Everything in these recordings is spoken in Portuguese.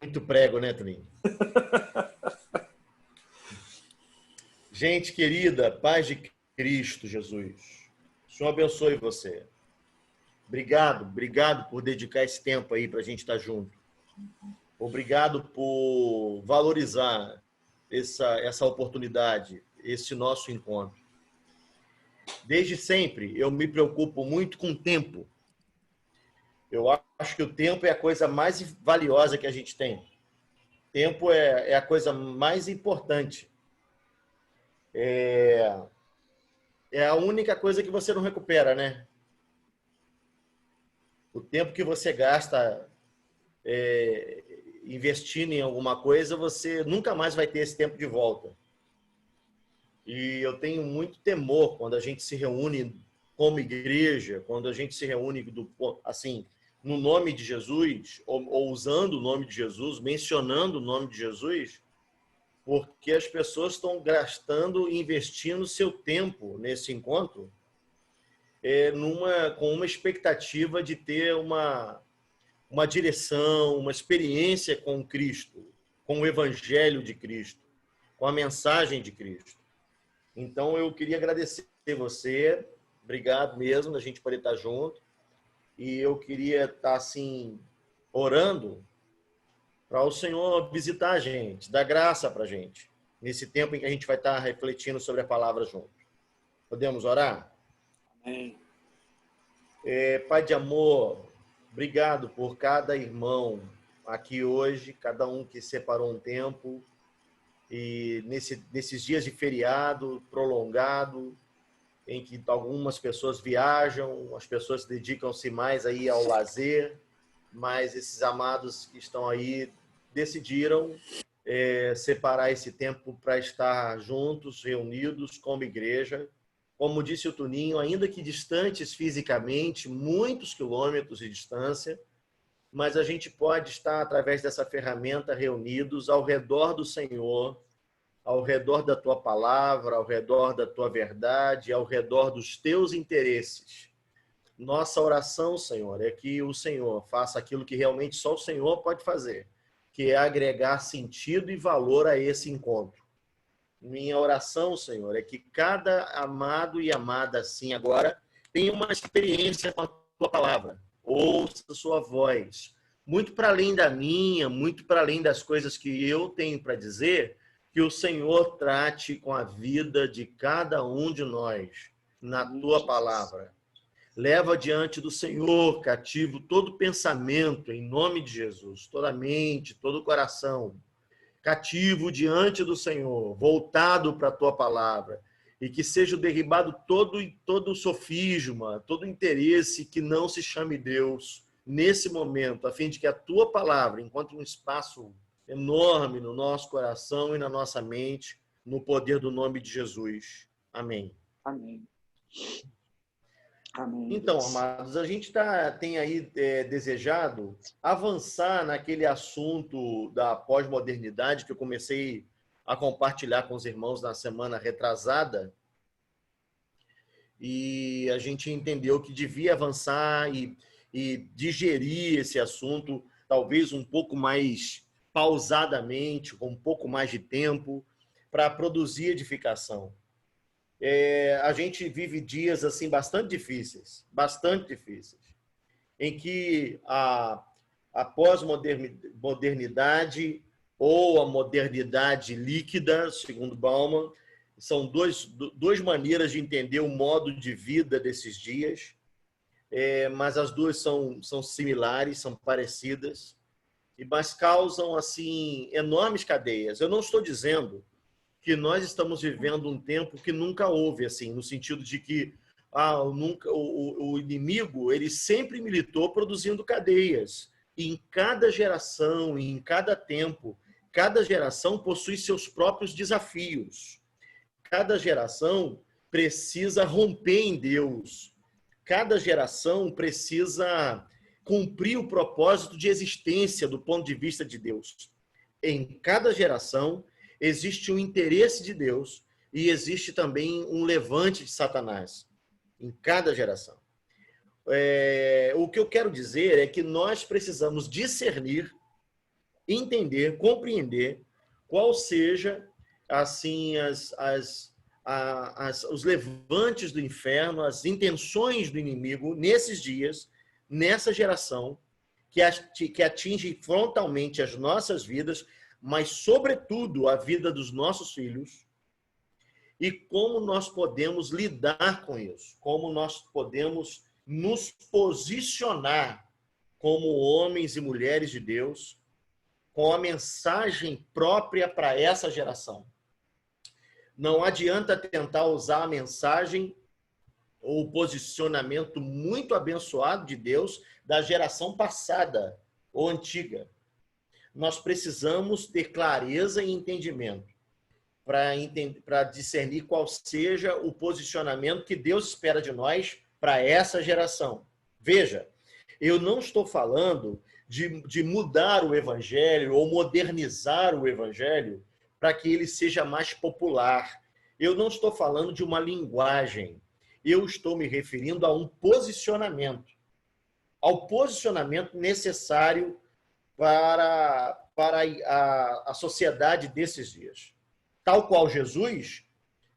Muito prego, né, Toninho? Gente querida, paz de Cristo Jesus. O Senhor abençoe você. Obrigado por dedicar esse tempo aí para a gente estar junto. Obrigado por valorizar essa oportunidade, esse nosso encontro. Desde sempre, eu me preocupo muito com o tempo. Eu acho que o tempo é a coisa mais valiosa que a gente tem. Tempo é a coisa mais importante. É a única coisa que você não recupera, né? O tempo que você gasta investindo em alguma coisa, você nunca mais vai ter esse tempo de volta. E eu tenho muito temor quando a gente se reúne como igreja, quando a gente se reúne assim, no nome de Jesus, ou usando o nome de Jesus, mencionando o nome de Jesus, porque as pessoas estão gastando, investindo seu tempo nesse encontro com uma expectativa de ter uma direção, uma experiência com Cristo, com o Evangelho de Cristo, com a mensagem de Cristo. Então, eu queria agradecer você, obrigado mesmo da gente poder estar junto, e eu queria estar, assim, orando para o Senhor visitar a gente, dar graça para a gente, nesse tempo em que a gente vai estar refletindo sobre a palavra junto. Podemos orar? Amém. Pai de amor, obrigado por cada irmão aqui hoje, cada um que separou um tempo, e nesses dias de feriado prolongado, em que algumas pessoas viajam, as pessoas dedicam-se mais aí ao lazer, mas esses amados que estão aí decidiram separar esse tempo para estar juntos, reunidos como igreja. Como disse o Tuninho, ainda que distantes fisicamente, muitos quilômetros de distância, mas a gente pode estar, através dessa ferramenta, reunidos ao redor do Senhor, ao redor da tua palavra, ao redor da tua verdade, ao redor dos teus interesses. Nossa oração, Senhor, é que o Senhor faça aquilo que realmente só o Senhor pode fazer, que é agregar sentido e valor a esse encontro. Minha oração, Senhor, é que cada amado e amada assim agora tenha uma experiência com a tua palavra, ouça a sua voz, muito para além da minha, muito para além das coisas que eu tenho para dizer, que o Senhor trate com a vida de cada um de nós na tua palavra. Leva diante do Senhor cativo todo pensamento, em nome de Jesus, toda mente, todo coração, cativo diante do Senhor, voltado para a tua palavra, e que seja derribado todo sofisma, todo interesse que não se chame Deus nesse momento, a fim de que a tua palavra encontre um espaço enorme no nosso coração e na nossa mente, no poder do nome de Jesus. Amém. Amém. Amém. Então, amados, a gente tem aí desejado avançar naquele assunto da pós-modernidade que eu comecei a compartilhar com os irmãos na semana retrasada, e a gente entendeu que devia avançar e digerir esse assunto, talvez um pouco mais pausadamente, com um pouco mais de tempo, para produzir edificação. A gente vive dias assim bastante difíceis, em que a pós-modernidade ou a modernidade líquida, segundo Bauman, são duas maneiras de entender o modo de vida desses dias, mas as duas são similares, são parecidas, mas causam assim enormes cadeias. Eu não estou dizendo que nós estamos vivendo um tempo que nunca houve, assim, no sentido de que o inimigo ele sempre militou produzindo cadeias. E em cada geração, e em cada tempo, cada geração possui seus próprios desafios. Cada geração precisa romper em Deus. Cada geração precisa cumprir o propósito de existência do ponto de vista de Deus. Em cada geração existe um interesse de Deus e existe também um levante de Satanás, em cada geração. O que eu quero dizer é que nós precisamos discernir entender, compreender qual seja assim os levantes do inferno, as intenções do inimigo nesses dias, nessa geração, que atinge frontalmente as nossas vidas, mas, sobretudo, a vida dos nossos filhos, e como nós podemos lidar com isso, como nós podemos nos posicionar como homens e mulheres de Deus, com a mensagem própria para essa geração. Não adianta tentar usar a mensagem ou o posicionamento muito abençoado de Deus da geração passada ou antiga. Nós precisamos ter clareza e entendimento para discernir qual seja o posicionamento que Deus espera de nós para essa geração. Veja, eu não estou falando de mudar o evangelho ou modernizar o evangelho para que ele seja mais popular. Eu não estou falando de uma linguagem. Eu estou me referindo a um posicionamento. Ao posicionamento necessário para a sociedade desses dias. Tal qual Jesus,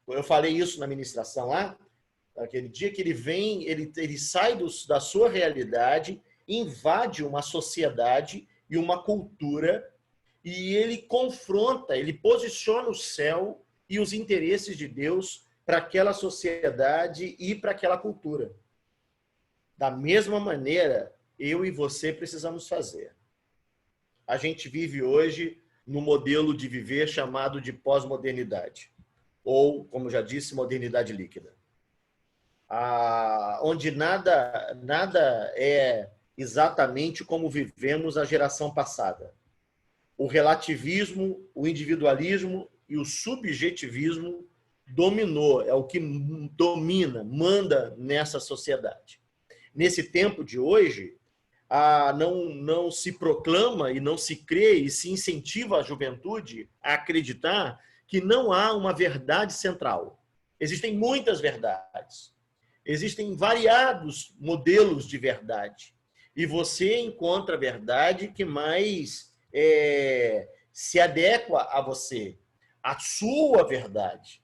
eu falei isso na ministração lá, aquele dia que ele vem, ele sai da sua realidade, invade uma sociedade e uma cultura, e ele confronta, ele posiciona o céu e os interesses de Deus para aquela sociedade e para aquela cultura. Da mesma maneira, eu e você precisamos fazer. A gente vive hoje no modelo de viver chamado de pós-modernidade, ou, como já disse, modernidade líquida. Onde nada é exatamente como vivemos a geração passada. O relativismo, o individualismo e o subjetivismo dominou, é o que domina, manda nessa sociedade. Nesse tempo de hoje, não se proclama e não se crê e se incentiva a juventude a acreditar que não há uma verdade central. Existem muitas verdades. Existem variados modelos de verdade. E você encontra a verdade que mais se adequa a você, a sua verdade.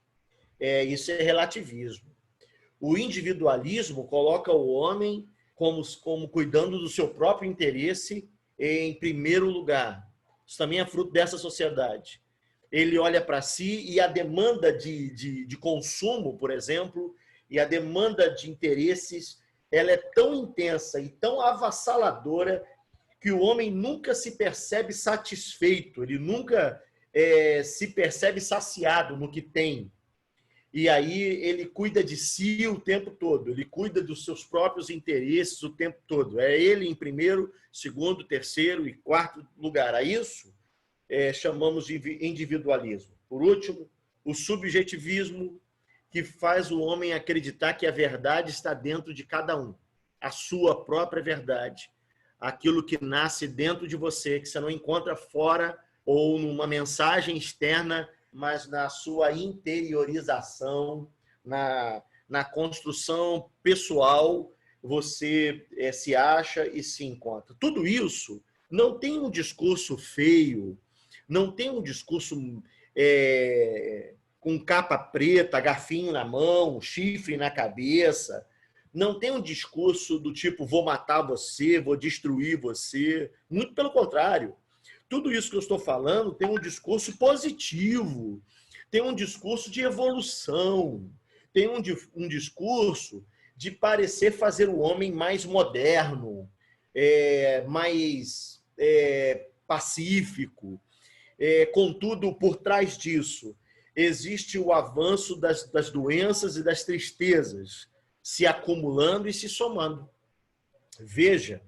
Isso é relativismo. O individualismo coloca o homem como cuidando do seu próprio interesse em primeiro lugar. Isso também é fruto dessa sociedade. Ele olha para si e a demanda de consumo, por exemplo, e a demanda de interesses, ela é tão intensa e tão avassaladora que o homem nunca se percebe satisfeito, ele nunca se percebe saciado no que tem. E aí ele cuida de si o tempo todo, ele cuida dos seus próprios interesses o tempo todo. É ele em primeiro, segundo, terceiro e quarto lugar. A isso chamamos de individualismo. Por último, o subjetivismo, que faz o homem acreditar que a verdade está dentro de cada um. A sua própria verdade. Aquilo que nasce dentro de você, que você não encontra fora ou numa mensagem externa, mas na sua interiorização, na construção pessoal, você se acha e se encontra. Tudo isso não tem um discurso feio, não tem um discurso com capa preta, garfinho na mão, chifre na cabeça. Não tem um discurso do tipo, vou matar você, vou destruir você. Muito pelo contrário. Tudo isso que eu estou falando tem um discurso positivo, tem um discurso de evolução, tem um discurso de parecer fazer o homem mais moderno, mais pacífico. Contudo, por trás disso, existe o avanço das doenças e das tristezas se acumulando e se somando. Veja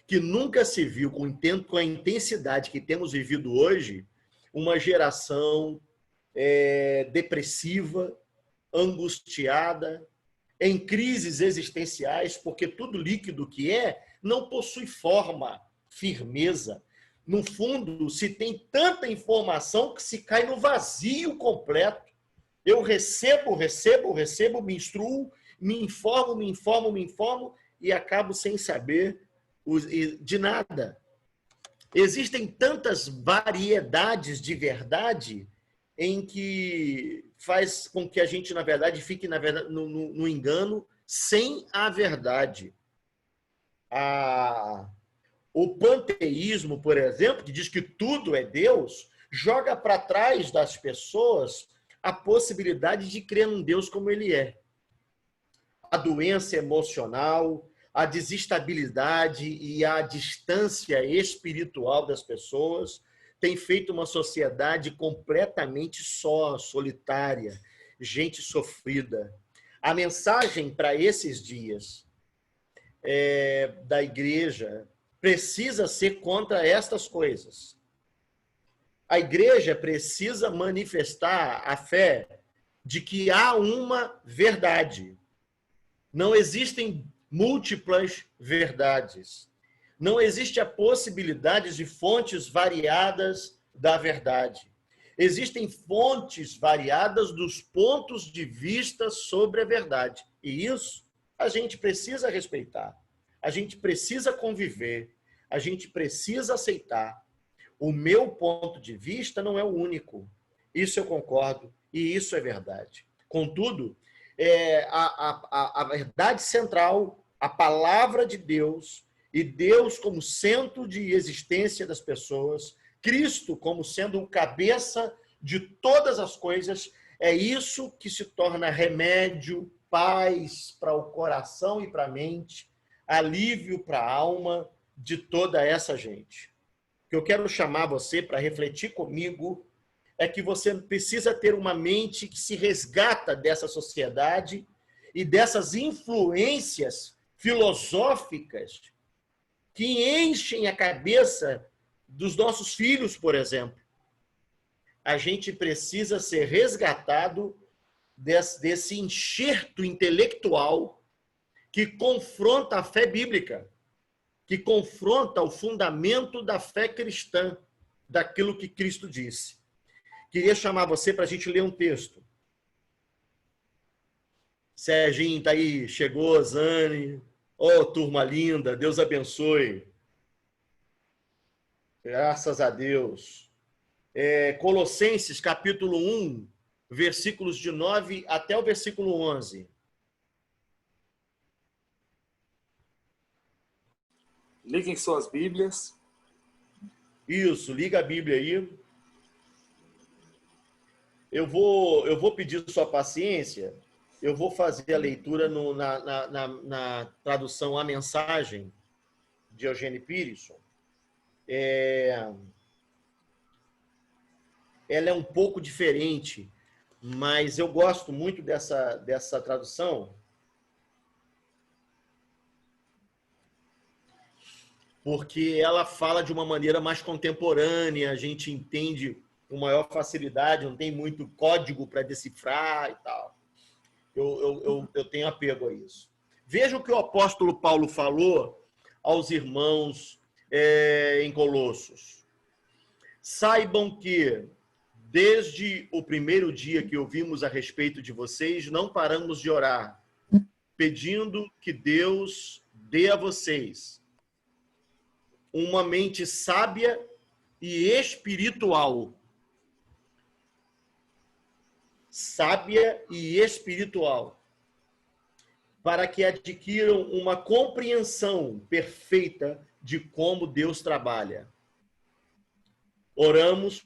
que nunca se viu com a intensidade que temos vivido hoje, uma geração depressiva, angustiada, em crises existenciais, porque tudo líquido que não possui forma, firmeza. No fundo, se tem tanta informação que se cai no vazio completo. Eu recebo, me instruo, me informo e acabo sem saber de nada. Existem tantas variedades de verdade em que faz com que a gente, na verdade, fique no engano sem a verdade. O panteísmo, por exemplo, que diz que tudo é Deus, joga para trás das pessoas a possibilidade de crer num Deus como ele é. A doença emocional, a desestabilidade e a distância espiritual das pessoas tem feito uma sociedade completamente só, solitária, gente sofrida. A mensagem para esses dias da igreja precisa ser contra estas coisas. A igreja precisa manifestar a fé de que há uma verdade. Não existem múltiplas verdades. Não existe a possibilidade de fontes variadas da verdade. Existem fontes variadas dos pontos de vista sobre a verdade. E isso a gente precisa respeitar. A gente precisa conviver. A gente precisa aceitar. O meu ponto de vista não é o único. Isso eu concordo e isso é verdade. Contudo, a verdade central, a palavra de Deus, e Deus como centro de existência das pessoas, Cristo como sendo o cabeça de todas as coisas, é isso que se torna remédio, paz para o coração e para a mente, alívio para a alma de toda essa gente. O que eu quero chamar você para refletir comigo é que você precisa ter uma mente que se resgata dessa sociedade e dessas influências filosóficas que enchem a cabeça dos nossos filhos, por exemplo. A gente precisa ser resgatado desse enxerto intelectual que confronta a fé bíblica, que confronta o fundamento da fé cristã, daquilo que Cristo disse. Queria chamar você para a gente ler um texto. Serginho está aí, chegou, Zane. Oh, turma linda, Deus abençoe. Graças a Deus. Colossenses, capítulo 1, versículos de 9 até o versículo 11. Liguem suas Bíblias. Isso, liga a Bíblia aí. Eu vou pedir sua paciência. Eu vou fazer a leitura na tradução A Mensagem, de Eugene Peterson. Ela é um pouco diferente, mas eu gosto muito dessa tradução, porque ela fala de uma maneira mais contemporânea, a gente entende com maior facilidade, não tem muito código para decifrar e tal. Eu tenho apego a isso. Veja o que o apóstolo Paulo falou aos irmãos em Colossos. Saibam que, desde o primeiro dia que ouvimos a respeito de vocês, não paramos de orar, pedindo que Deus dê a vocês uma mente sábia e espiritual. Sábia e espiritual. Para que adquiram uma compreensão perfeita de como Deus trabalha. Oramos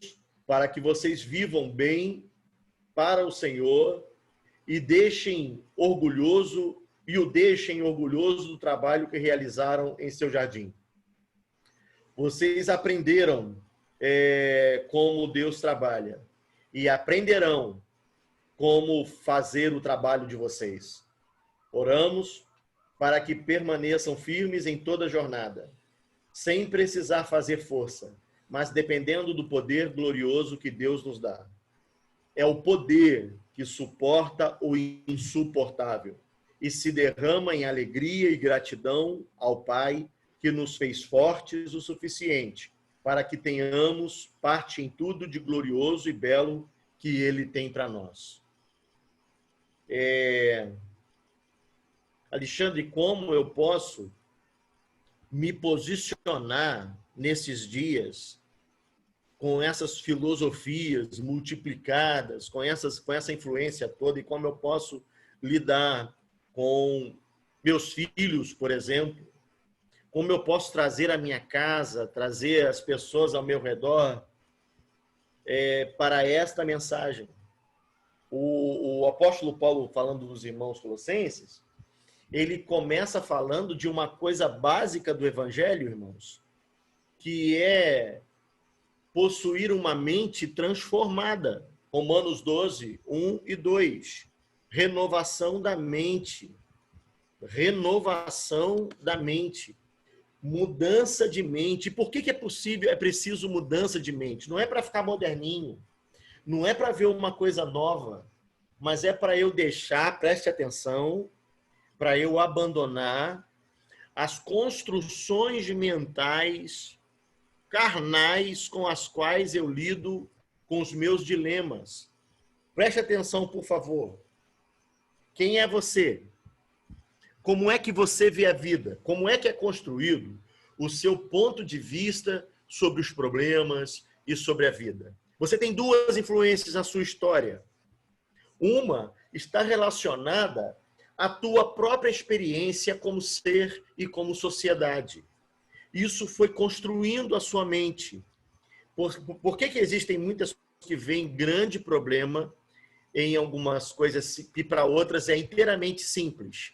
para que vocês vivam bem para o Senhor e o deixem orgulhoso do trabalho que realizaram em seu jardim. Vocês aprenderam como Deus trabalha e aprenderão como fazer o trabalho de vocês. Oramos para que permaneçam firmes em toda a jornada, sem precisar fazer força, mas dependendo do poder glorioso que Deus nos dá. É o poder que suporta o insuportável e se derrama em alegria e gratidão ao Pai que nos fez fortes o suficiente para que tenhamos parte em tudo de glorioso e belo que Ele tem para nós. Alexandre, como eu posso me posicionar nesses dias com essas filosofias multiplicadas, com essa influência toda, e como eu posso lidar com meus filhos, por exemplo, como eu posso trazer a minha casa, trazer as pessoas ao meu redor para esta mensagem. O apóstolo Paulo, falando dos irmãos colossenses, ele começa falando de uma coisa básica do evangelho, irmãos, que é possuir uma mente transformada. Romanos 12, 1 e 2. Renovação da mente. Renovação da mente. Mudança de mente. Por que é possível, é preciso mudança de mente? Não é para ficar moderninho, não é para ver uma coisa nova, mas é para eu deixar, preste atenção, para eu abandonar as construções mentais carnais com as quais eu lido com os meus dilemas. Preste atenção, por favor. Quem é você? Como é que você vê a vida? Como é que é construído o seu ponto de vista sobre os problemas e sobre a vida? Você tem duas influências na sua história. Uma está relacionada à tua própria experiência como ser e como sociedade. Isso foi construindo a sua mente. Por que existem muitas pessoas que veem grande problema em algumas coisas e para outras é inteiramente simples?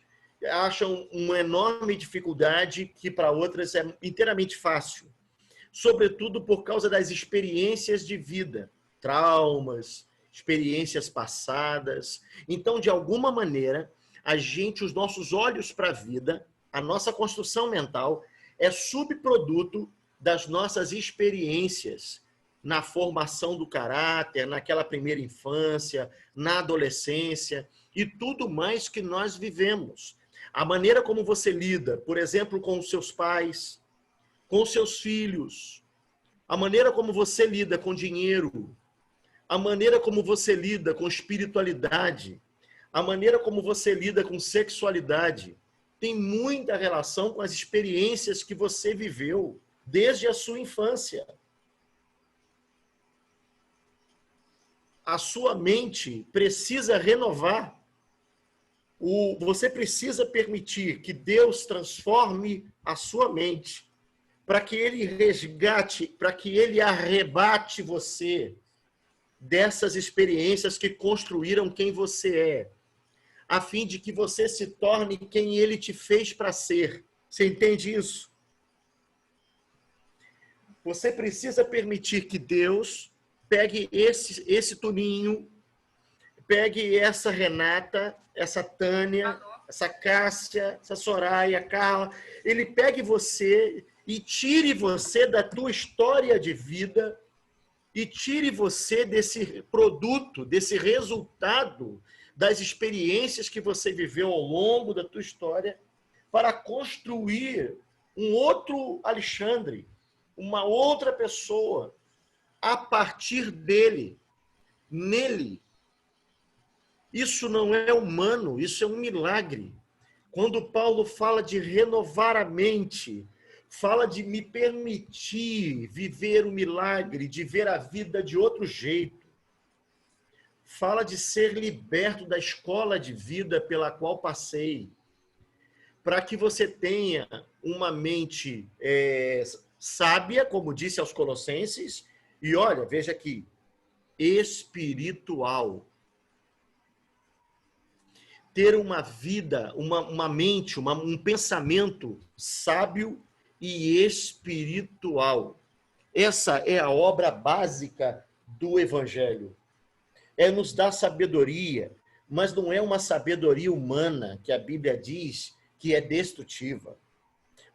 Acham uma enorme dificuldade que para outras é inteiramente fácil. Sobretudo por causa das experiências de vida, traumas, experiências passadas. Então, de alguma maneira, os nossos olhos para a vida, a nossa construção mental é subproduto das nossas experiências na formação do caráter, naquela primeira infância, na adolescência e tudo mais que nós vivemos. A maneira como você lida, por exemplo, com os seus pais, com os seus filhos, a maneira como você lida com dinheiro, a maneira como você lida com espiritualidade, a maneira como você lida com sexualidade, tem muita relação com as experiências que você viveu desde a sua infância. A sua mente precisa renovar. Você precisa permitir que Deus transforme a sua mente para que Ele resgate, para que Ele arrebate você dessas experiências que construíram quem você é, a fim de que você se torne quem Ele te fez para ser. Você entende isso? Você precisa permitir que Deus pegue esse Toninho, pegue essa Renata, essa Tânia, essa Cássia, essa Soraya, a Carla. Ele pegue você e tire você da tua história de vida e tire você desse produto, desse resultado das experiências que você viveu ao longo da tua história para construir um outro Alexandre, uma outra pessoa, a partir dele, nele. Isso não é humano, isso é um milagre. Quando Paulo fala de renovar a mente, fala de me permitir viver o milagre, de ver a vida de outro jeito. Fala de ser liberto da escola de vida pela qual passei, para que você tenha uma mente sábia, como disse aos Colossenses, e olha, veja aqui, espiritual. Ter uma vida, uma mente, um pensamento sábio e espiritual. Essa é a obra básica do Evangelho. É nos dar sabedoria, mas não é uma sabedoria humana, que a Bíblia diz que é destrutiva,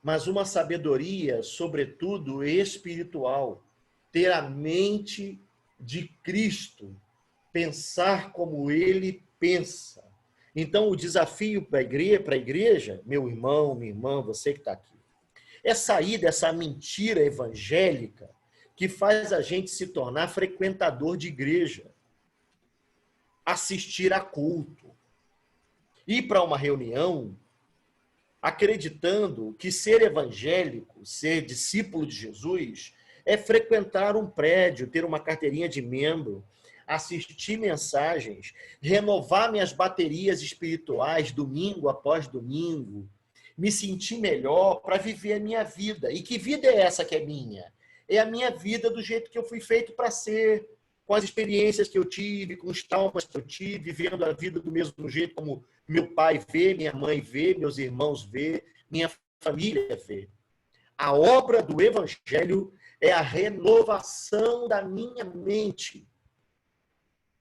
mas uma sabedoria, sobretudo, espiritual. Ter a mente de Cristo, pensar como Ele pensa. Então, o desafio para a igreja, meu irmão, minha irmã, você que está aqui, é sair dessa mentira evangélica que faz a gente se tornar frequentador de igreja, assistir a culto, ir para uma reunião acreditando que ser evangélico, ser discípulo de Jesus, é frequentar um prédio, ter uma carteirinha de membro, assistir mensagens, renovar minhas baterias espirituais domingo após domingo, me sentir melhor para viver a minha vida. E que vida é essa que é minha? É a minha vida do jeito que eu fui feito para ser, com as experiências que eu tive, com os traumas que eu tive, vivendo a vida do mesmo jeito como meu pai vê, minha mãe vê, meus irmãos vê, minha família vê. A obra do Evangelho é a renovação da minha mente,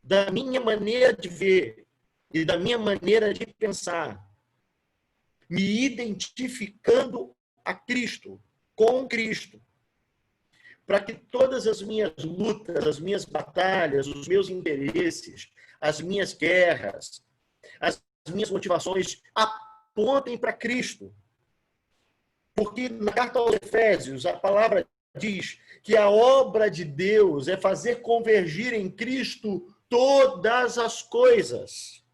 da minha maneira de ver e da minha maneira de pensar, me identificando a Cristo, com Cristo, para que todas as minhas lutas, as minhas batalhas, os meus interesses, as minhas guerras, as minhas motivações apontem para Cristo. Porque na carta aos Efésios, a palavra diz que a obra de Deus é fazer convergir em Cristo todas as coisas.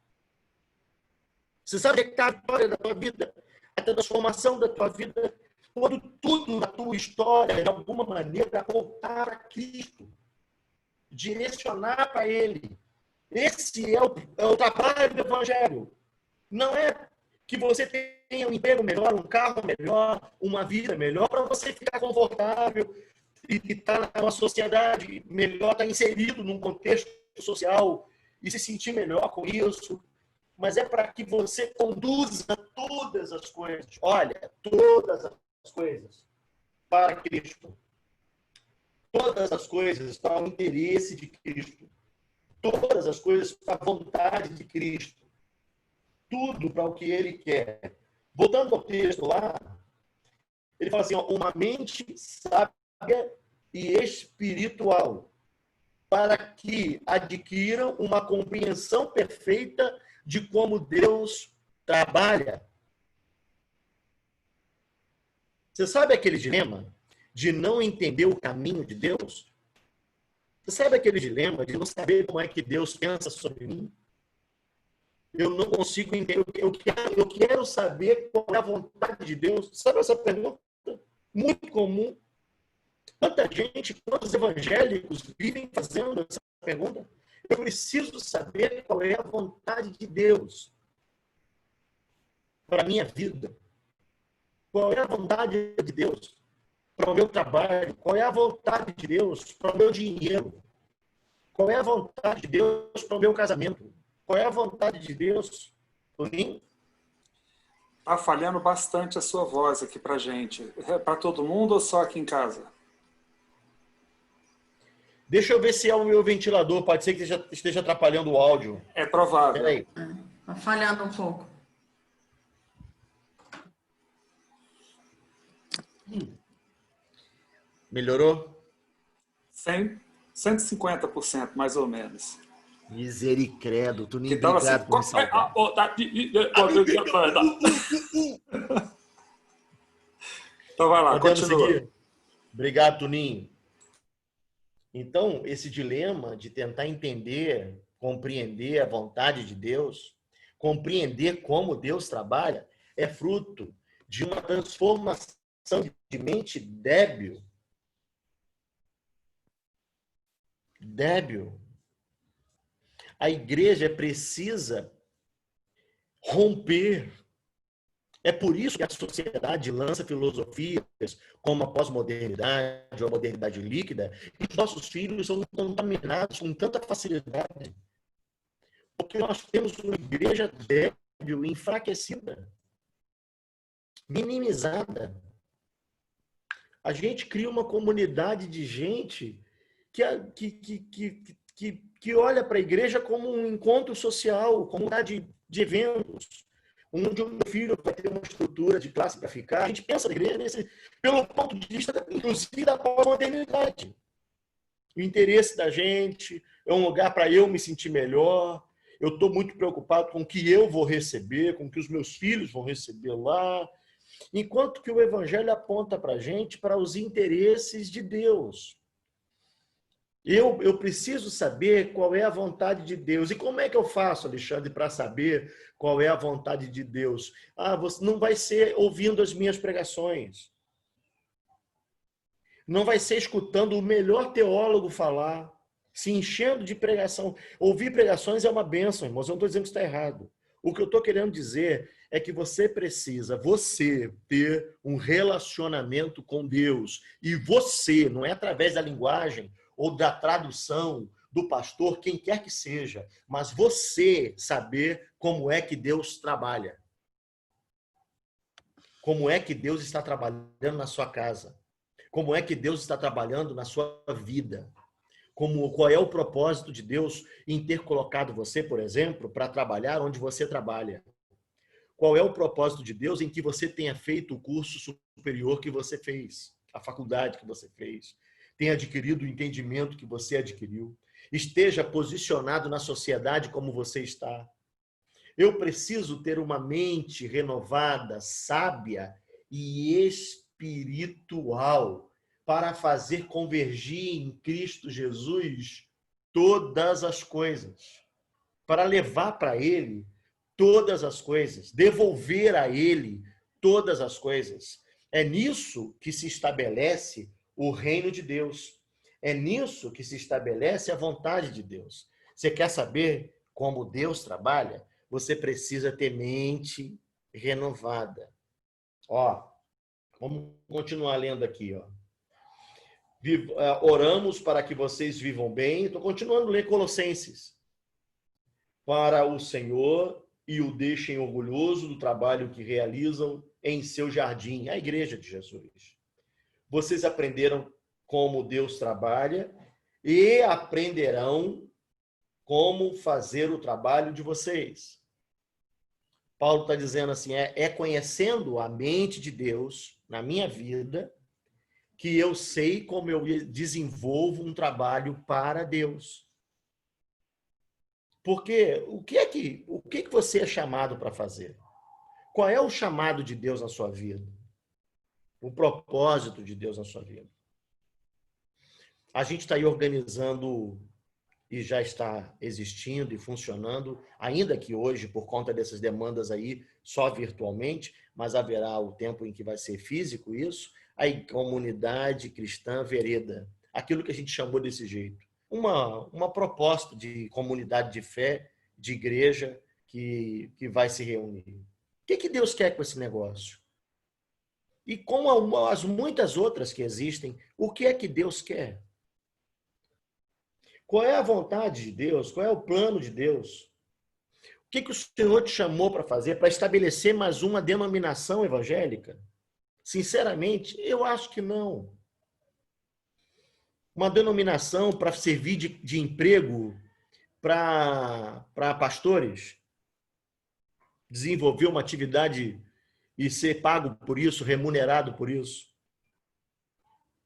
Você sabe que a história da tua vida, a transformação da tua vida, quando tudo na tua história, de alguma maneira, voltar a Cristo, direcionar para Ele. Esse é o trabalho do Evangelho. Não é que você tenha um emprego melhor, um carro melhor, uma vida melhor, para você ficar confortável e estar numa sociedade melhor, estar inserido num contexto social e se sentir melhor com isso. Mas é para que você conduza todas as coisas. Olha, todas as coisas para Cristo. Todas as coisas para o interesse de Cristo. Todas as coisas para a vontade de Cristo. Tudo para o que Ele quer. Voltando ao texto lá, ele fala assim, ó, uma mente sábia e espiritual, para que adquiram uma compreensão perfeita de como Deus trabalha. Você sabe aquele dilema de não entender o caminho de Deus? Você sabe aquele dilema de não saber como é que Deus pensa sobre mim? Eu não consigo entender. Eu quero saber qual é a vontade de Deus. Sabe essa pergunta? Muito comum. Quanta gente, quantos evangélicos vivem fazendo essa pergunta? Eu preciso saber qual é a vontade de Deus para a minha vida. Qual é a vontade de Deus para o meu trabalho? Qual é a vontade de Deus para o meu dinheiro? Qual é a vontade de Deus para o meu casamento? Qual é a vontade de Deus, Toninho? Está falhando bastante a sua voz aqui para gente. É para todo mundo ou só aqui em casa? Deixa eu ver se é o meu ventilador. Pode ser que esteja atrapalhando o áudio. É provável. Peraí. Está falhando um pouco. Melhorou? 150%, mais ou menos. Misericredo, tu nem Então, obrigado por me salvar. Então vai lá, Podemos continua. seguir? Obrigado, Tuninho. Então, esse dilema de tentar entender, compreender a vontade de Deus, compreender como Deus trabalha, é fruto de uma transformação de mente débil. Débil. A igreja precisa romper. É por isso que a sociedade lança filosofias como a pós-modernidade ou a modernidade líquida, e os nossos filhos são contaminados com tanta facilidade. Porque nós temos uma igreja débil, enfraquecida, minimizada. A gente cria uma comunidade de gente que olha para a igreja como um encontro social, como uma de eventos, onde o meu filho vai ter uma estrutura de classe para ficar. A gente pensa na igreja pelo ponto de vista, inclusive, da pós-modernidade. O interesse da gente é um lugar para eu me sentir melhor. Eu estou muito preocupado com o que eu vou receber, com o que os meus filhos vão receber lá. Enquanto que o Evangelho aponta para a gente para os interesses de Deus. Eu preciso saber qual é a vontade de Deus. E como é que eu faço, Alexandre, para saber qual é a vontade de Deus? Você não vai ser ouvindo as minhas pregações. Não vai ser escutando o melhor teólogo falar, se enchendo de pregação. Ouvir pregações é uma bênção, irmãos. Eu não estou dizendo que está errado. O que eu estou querendo dizer é que você precisa, ter um relacionamento com Deus. E você, não é através da linguagem ou da tradução do pastor, quem quer que seja, mas você saber como é que Deus trabalha. Como é que Deus está trabalhando na sua casa. Como é que Deus está trabalhando na sua vida. Qual é o propósito de Deus em ter colocado você, por exemplo, para trabalhar onde você trabalha. Qual é o propósito de Deus em que você tenha feito o curso superior que você fez, a faculdade que você fez, tenha adquirido o entendimento que você adquiriu, esteja posicionado na sociedade como você está. Eu preciso ter uma mente renovada, sábia e espiritual para fazer convergir em Cristo Jesus todas as coisas, para levar para Ele todas as coisas, devolver a Ele todas as coisas. É nisso que se estabelece o reino de Deus. É nisso que se estabelece a vontade de Deus. Você quer saber como Deus trabalha? Você precisa ter mente renovada. Ó, vamos continuar lendo aqui, ó. Oramos para que vocês vivam bem. Estou continuando a ler Colossenses. Para o Senhor e o deixem orgulhoso do trabalho que realizam em seu jardim, a igreja de Jesus. Vocês aprenderam como Deus trabalha e aprenderão como fazer o trabalho de vocês. Paulo está dizendo assim, é conhecendo a mente de Deus na minha vida que eu sei como eu desenvolvo um trabalho para Deus. Porque o que você é chamado para fazer? Qual é o chamado de Deus na sua vida? O propósito de Deus na sua vida? A gente está aí organizando e já está existindo e funcionando, ainda que hoje, por conta dessas demandas aí, só virtualmente, mas haverá o tempo em que vai ser físico isso, a comunidade cristã Vereda, aquilo que a gente chamou desse jeito. Uma proposta de comunidade de fé, de igreja, que vai se reunir. O que Deus quer com esse negócio? E como as muitas outras que existem, o que é que Deus quer? Qual é a vontade de Deus? Qual é o plano de Deus? O que o Senhor te chamou para fazer? Para estabelecer mais uma denominação evangélica? Sinceramente, eu acho que não. Uma denominação para servir de emprego para pastores? Desenvolver uma atividade e ser pago por isso, remunerado por isso?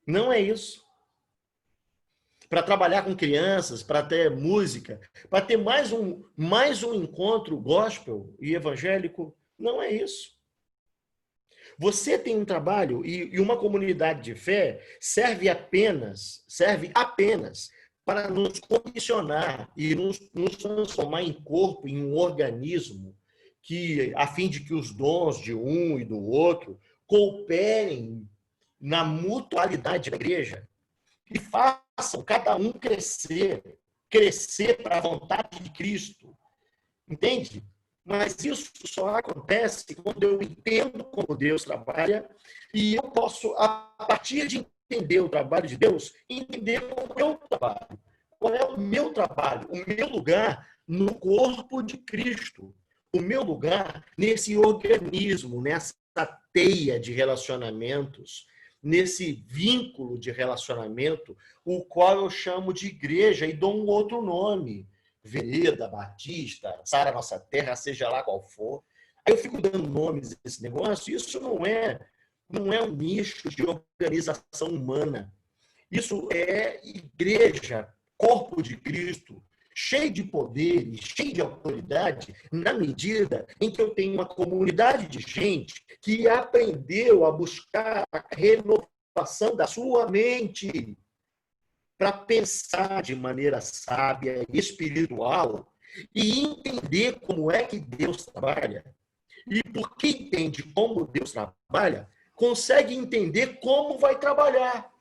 Não é isso. Para trabalhar com crianças, para ter música, para ter mais um encontro gospel e evangélico, não é isso. Você tem um trabalho e uma comunidade de fé serve apenas para nos condicionar e nos transformar em corpo, em um organismo, a fim de que os dons de um e do outro cooperem na mutualidade da igreja e façam cada um crescer para a vontade de Cristo. Entende? Mas isso só acontece quando eu entendo como Deus trabalha e eu posso, a partir de entender o trabalho de Deus, entender o meu trabalho. Qual é o meu trabalho? O meu lugar no corpo de Cristo. O meu lugar nesse organismo, nessa teia de relacionamentos, nesse vínculo de relacionamento, o qual eu chamo de igreja e dou um outro nome. Vereda, Batista, Sara Nossa Terra, seja lá qual for. Aí eu fico dando nomes desse negócio. Isso não é um nicho de organização humana. Isso é igreja, corpo de Cristo, cheio de poder e cheio de autoridade, na medida em que eu tenho uma comunidade de gente que aprendeu a buscar a renovação da sua mente. para pensar de maneira sábia e espiritual e entender como é que Deus trabalha. E porque entende como Deus trabalha, consegue entender como vai trabalhar.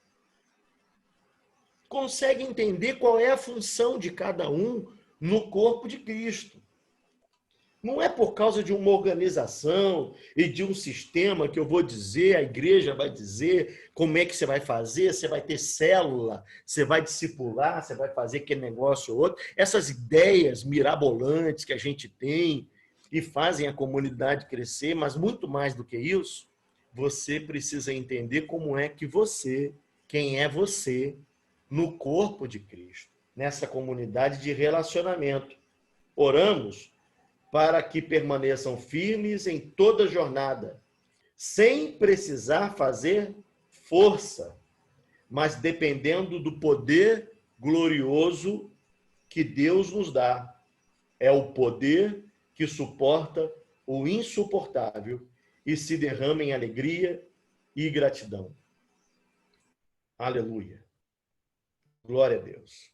Consegue entender qual é a função de cada um no corpo de Cristo. Não é por causa de uma organização e de um sistema que eu vou dizer, a igreja vai dizer como é que você vai fazer, você vai ter célula, você vai discipular, você vai fazer aquele negócio ou outro. Essas ideias mirabolantes que a gente tem e fazem a comunidade crescer, mas muito mais do que isso, você precisa entender como é que você, quem é você, no corpo de Cristo, nessa comunidade de relacionamento. Oramos para que permaneçam firmes em toda jornada, sem precisar fazer força, mas dependendo do poder glorioso que Deus nos dá. É o poder que suporta o insuportável e se derrama em alegria e gratidão. Aleluia. Glória a Deus.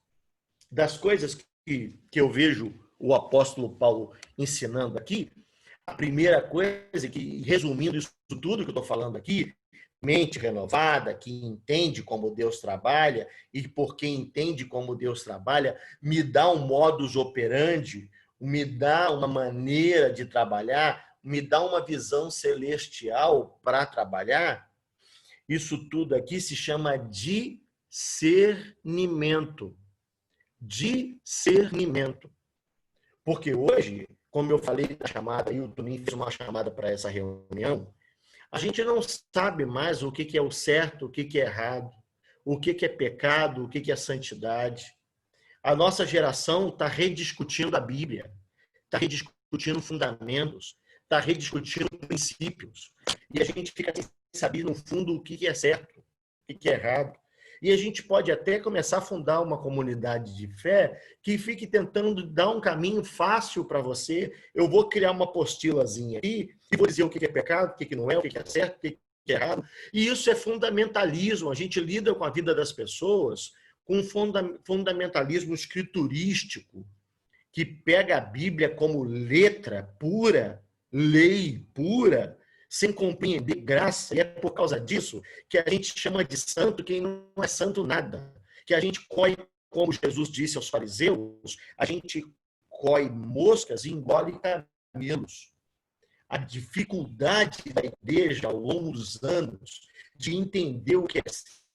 Das coisas que eu vejo o apóstolo Paulo ensinando aqui, a primeira coisa que, resumindo isso tudo que eu estou falando aqui, mente renovada, que entende como Deus trabalha, e porque entende como Deus trabalha, me dá um modus operandi, me dá uma maneira de trabalhar, me dá uma visão celestial para trabalhar. Isso tudo aqui se chama discernimento. Discernimento. Porque hoje, como eu falei na chamada, e o Toninho fez uma chamada para essa reunião, a gente não sabe mais o que é o certo, o que é errado, o que é pecado, o que é santidade. A nossa geração está rediscutindo a Bíblia, está rediscutindo fundamentos, está rediscutindo princípios. E a gente fica sem saber, no fundo, o que é certo, o que é errado. E a gente pode até começar a fundar uma comunidade de fé que fique tentando dar um caminho fácil para você. Eu vou criar uma apostilazinha aqui e vou dizer o que é pecado, o que não é, o que é certo, o que é errado. E isso é fundamentalismo. A gente lida com a vida das pessoas com um fundamentalismo escriturístico que pega a Bíblia como letra pura, lei pura, sem compreender graça, e é por causa disso que a gente chama de santo quem não é santo nada. Que a gente coi, como Jesus disse aos fariseus, a gente coi moscas e engole camelos. A dificuldade da igreja ao longo dos anos de entender o que é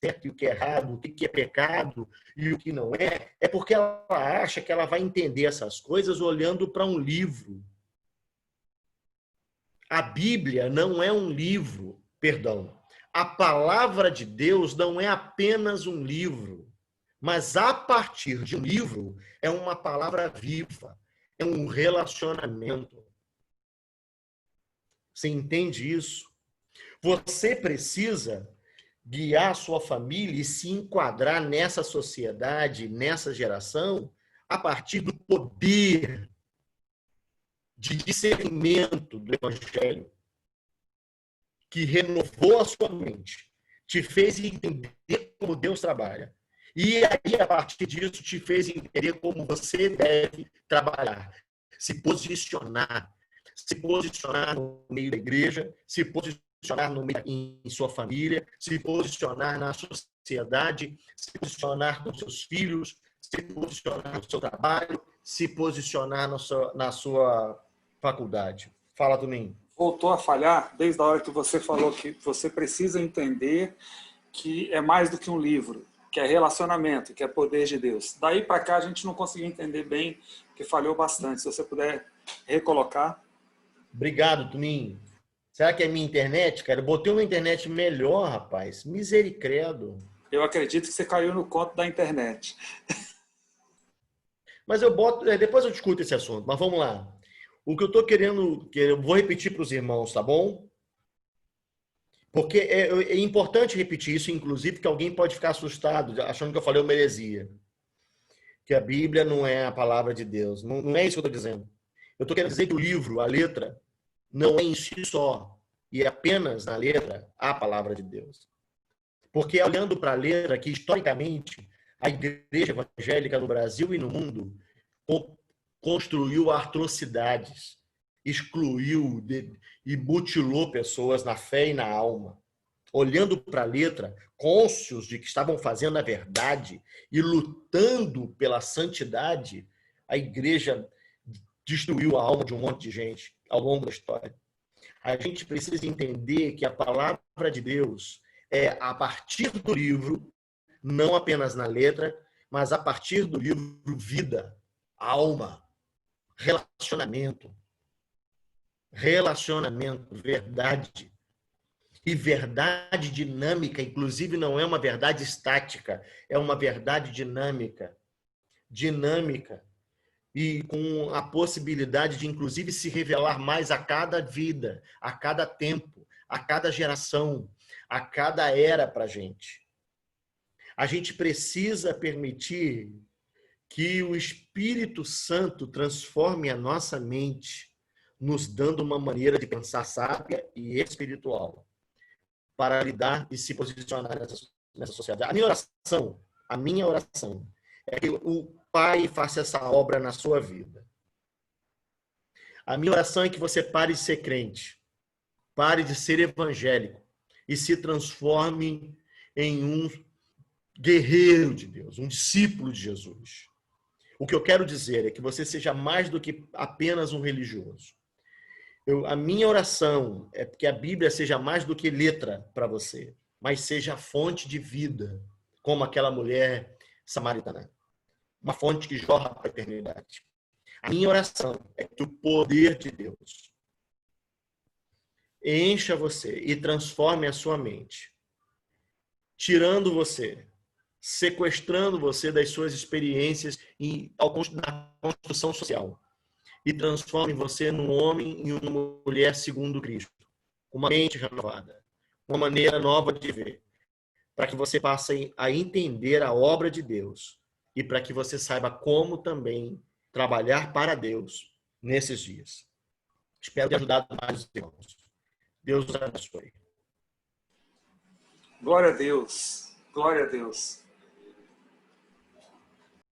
certo e o que é errado, o que é pecado e o que não é porque ela acha que ela vai entender essas coisas olhando para um livro. A Bíblia não é um livro, perdão. A palavra de Deus não é apenas um livro, mas a partir de um livro é uma palavra viva, é um relacionamento. Você entende isso? Você precisa guiar a sua família e se enquadrar nessa sociedade, nessa geração, a partir do poder de discernimento do Evangelho, que renovou a sua mente, te fez entender como Deus trabalha. E aí, a partir disso, te fez entender como você deve trabalhar. Se posicionar no meio da igreja, se posicionar no meio, em sua família, se posicionar na sociedade, se posicionar com seus filhos, se posicionar no seu trabalho, se posicionar na sua faculdade. Fala, Toninho. Voltou a falhar desde a hora que você falou que você precisa entender que é mais do que um livro, que é relacionamento, que é poder de Deus. Daí para cá a gente não conseguiu entender bem, que falhou bastante. Se você puder recolocar. Obrigado, Toninho. Será que é minha internet, cara? Eu botei uma internet melhor, rapaz. Misericredo. Eu acredito que você caiu no conto da internet. Mas eu boto... Depois eu discuto esse assunto, mas vamos lá. O que eu estou querendo... Eu vou repetir para os irmãos, tá bom? Porque é importante repetir isso, inclusive, que alguém pode ficar assustado, achando que eu falei uma heresia. Que a Bíblia não é a palavra de Deus. Não é isso que eu estou dizendo. Eu estou querendo dizer que o livro, a letra, não é em si só, e é apenas na letra a palavra de Deus. Porque olhando para a letra, que historicamente A igreja evangélica no Brasil e no mundo construiu atrocidades, excluiu e mutilou pessoas na fé e na alma. Olhando para a letra, cônscios de que estavam fazendo a verdade e lutando pela santidade, a igreja destruiu a alma de um monte de gente ao longo da história. A gente precisa entender que a palavra de Deus é a partir do livro, não apenas na letra, mas a partir do livro, vida, alma, relacionamento, verdade. E verdade dinâmica, inclusive, não é uma verdade estática, é uma verdade dinâmica. Dinâmica. E com a possibilidade de, inclusive, se revelar mais a cada vida, a cada tempo, a cada geração, a cada era para a gente. A gente precisa permitir que o Espírito Santo transforme a nossa mente, nos dando uma maneira de pensar sábia e espiritual, para lidar e se posicionar nessa sociedade. A minha oração é que o Pai faça essa obra na sua vida. A minha oração é que você pare de ser crente, pare de ser evangélico e se transforme em um guerreiro de Deus, um discípulo de Jesus. O que eu quero dizer é que você seja mais do que apenas um religioso. A minha oração é que a Bíblia seja mais do que letra para você, mas seja a fonte de vida, como aquela mulher samaritana. Uma fonte que jorra para a eternidade. A minha oração é que o poder de Deus encha você e transforme a sua mente, tirando você, sequestrando você das suas experiências na construção social. E transforme você num homem e uma mulher segundo Cristo. Uma mente renovada. Uma maneira nova de ver. Para que você passe a entender a obra de Deus. E para que você saiba como também trabalhar para Deus nesses dias. Espero ter ajudado mais os irmãos. Deus os abençoe. Glória a Deus. Glória a Deus.